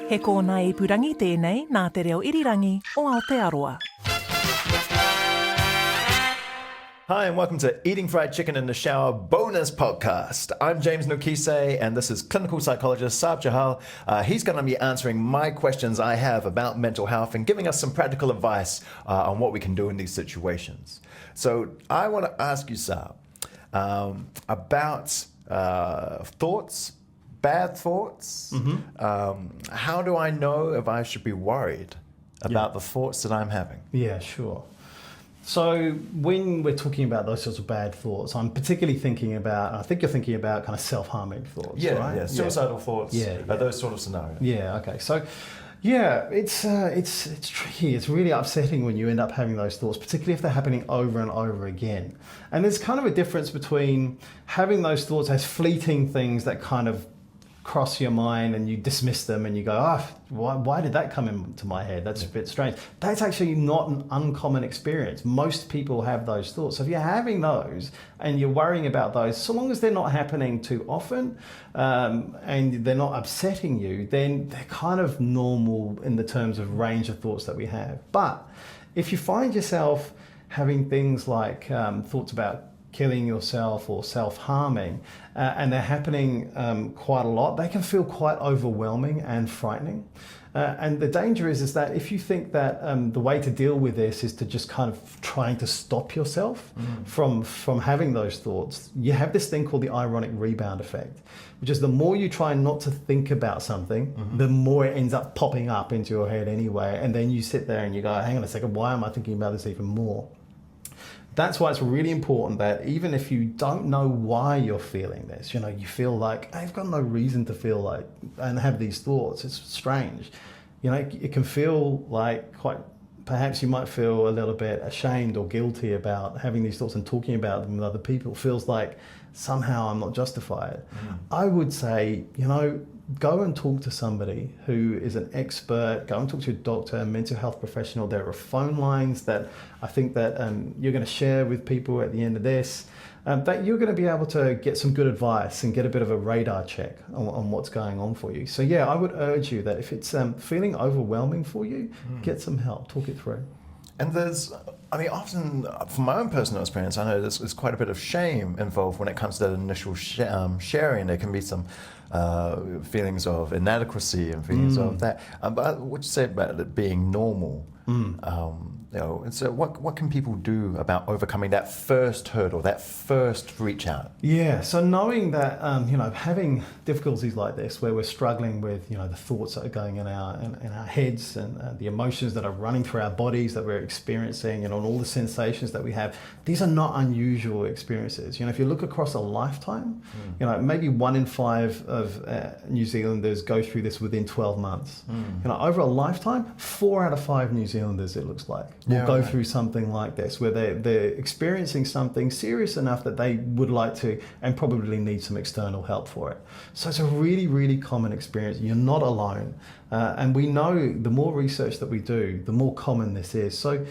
He kōna ipurangi tēnei nā te reo irirangi o Aotearoa. Hi and welcome to Eating Fried Chicken in the Shower bonus podcast. I'm James Nokise and this is clinical psychologist Sarb Johal. He's going to be answering my questions I have about mental health and giving us some practical advice on what we can do in these situations. So I want to ask you, Sarb, about thoughts, bad thoughts. How do I know if I should be worried about the thoughts that I'm having? Yeah, sure. So when we're talking about those sorts of bad thoughts, I'm particularly thinking about, I think you're thinking about kind of self-harming thoughts, right? Yeah, suicidal thoughts, those sort of scenarios. Yeah, okay. So, yeah, it's tricky. It's really upsetting when you end up having those thoughts, particularly if they're happening over and over again. And there's kind of a difference between having those thoughts as fleeting things that kind of cross your mind and you dismiss them and you go, why did that come into my head? That's a bit strange. That's actually not an uncommon experience. Most people have those thoughts. So if you're having those and you're worrying about those, so long as they're not happening too often and they're not upsetting you, then they're kind of normal in the terms of range of thoughts that we have. But if you find yourself having things like thoughts about killing yourself or self-harming, and they're happening quite a lot, they can feel quite overwhelming and frightening. And the danger is that if you think that the way to deal with this is to just kind of trying to stop yourself from having those thoughts, you have this thing called the ironic rebound effect, which is the more you try not to think about something, the more it ends up popping up into your head anyway. And then you sit there and you go, hang on a second, why am I thinking about this even more? That's why it's really important that even if you don't know why you're feeling this, you feel like, I've got no reason to feel like and have these thoughts. It's strange. It can feel like perhaps you might feel a little bit ashamed or guilty about having these thoughts and talking about them with other people. It feels like somehow I'm not justified. I would say, go and talk to somebody who is an expert. Go and talk to a doctor, a mental health professional. There are phone lines that I think that you're going to share with people at the end of this, that you're going to be able to get some good advice and get a bit of a radar check on what's going on for you. So yeah, I would urge you that if it's feeling overwhelming for you, get some help, talk it through. And often from my own personal experience, I know there's quite a bit of shame involved when it comes to that initial sharing. There can be some feelings of inadequacy and feelings of that. But what you say about it being normal, and so what can people do about overcoming that first hurdle, that first reach out? Yeah, so knowing that, having difficulties like this where we're struggling with, the thoughts that are going in our heads and the emotions that are running through our bodies that we're experiencing and all the sensations that we have, these are not unusual experiences. If you look across a lifetime, maybe 1 in 5 of New Zealanders go through this within 12 months. Over a lifetime, 4 out of 5 New Zealanders, it looks like, will go through something like this, where they're experiencing something serious enough that they would like to and probably need some external help for it. So it's a really, really common experience. You're not alone. And we know the more research that we do, the more common this is. So,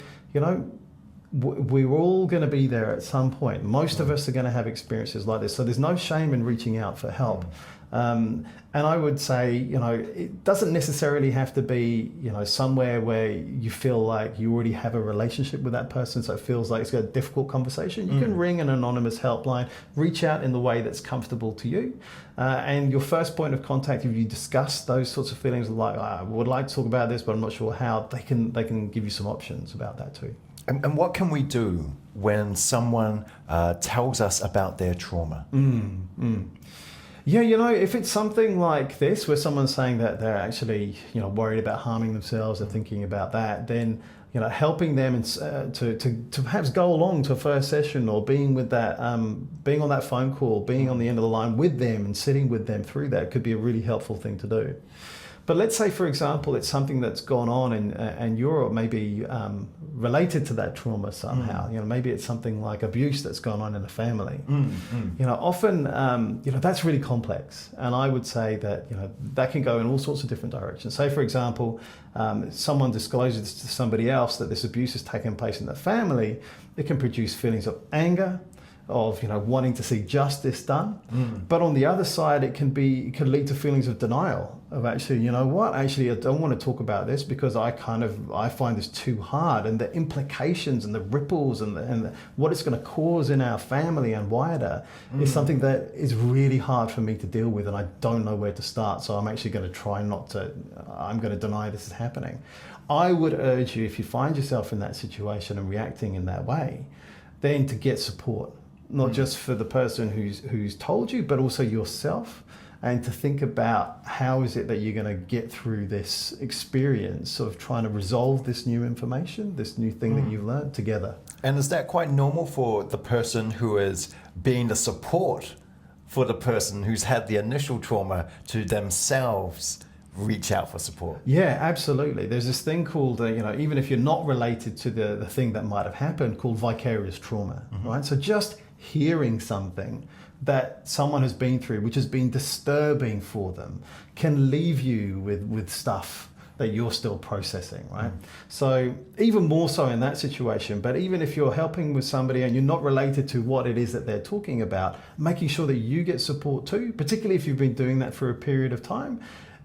we're all going to be there at some point. Most of us are going to have experiences like this. So there's no shame in reaching out for help. And I would say, it doesn't necessarily have to be, somewhere where you feel like you already have a relationship with that person, so it feels like it's a difficult conversation. You can ring an anonymous helpline, reach out in the way that's comfortable to you. And your first point of contact, if you discuss those sorts of feelings, like, I would like to talk about this, but I'm not sure how, they can give you some options about that too. And what can we do when someone tells us about their trauma? Yeah, if it's something like this, where someone's saying that they're actually, worried about harming themselves or thinking about that, then, helping them to perhaps go along to a first session or being with that, being on that phone call, being on the end of the line with them and sitting with them through that could be a really helpful thing to do. But let's say, for example, it's something that's gone on and you're maybe related to that trauma somehow. Maybe it's something like abuse that's gone on in the family. Often, that's really complex. And I would say that, that can go in all sorts of different directions. Say, for example, someone discloses to somebody else that this abuse has taken place in the family. It can produce feelings of anger, of wanting to see justice done. But on the other side, it can lead to feelings of denial, of actually, I don't want to talk about this because I find this too hard, and the implications and the ripples and what it's going to cause in our family and wider is something that is really hard for me to deal with, and I don't know where to start. So I'm actually going to try I'm going to deny this is happening. I would urge you, if you find yourself in that situation and reacting in that way, then to get support. Not just for the person who's told you, but also yourself, and to think about how is it that you're going to get through this experience of trying to resolve this new information, this new thing that you've learned together. And is that quite normal for the person who is being the support for the person who's had the initial trauma to themselves reach out for support? Yeah, absolutely. There's this thing called, even if you're not related to the thing that might have happened, called vicarious trauma, right? So just hearing something that someone has been through, which has been disturbing for them, can leave you with stuff that you're still processing, right? So even more so in that situation, but even if you're helping with somebody and you're not related to what it is that they're talking about, making sure that you get support too, particularly if you've been doing that for a period of time,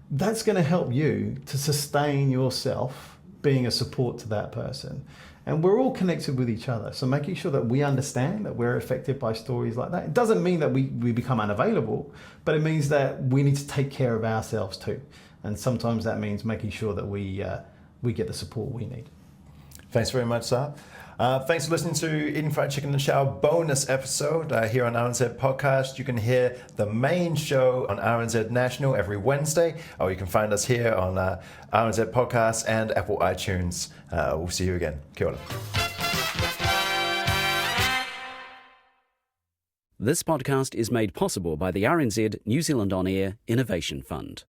that's going to help you to sustain yourself being a support to that person. And we're all connected with each other. So making sure that we understand that we're affected by stories like that. It doesn't mean that we become unavailable, but it means that we need to take care of ourselves too. And sometimes that means making sure that we get the support we need. Thanks very much, Sarb. Thanks for listening to Eating Fried Chicken in the Shower bonus episode here on RNZ Podcast. You can hear the main show on RNZ National every Wednesday, or you can find us here on RNZ Podcast and Apple iTunes. We'll see you again. Kia ora. This podcast is made possible by the RNZ New Zealand On Air Innovation Fund.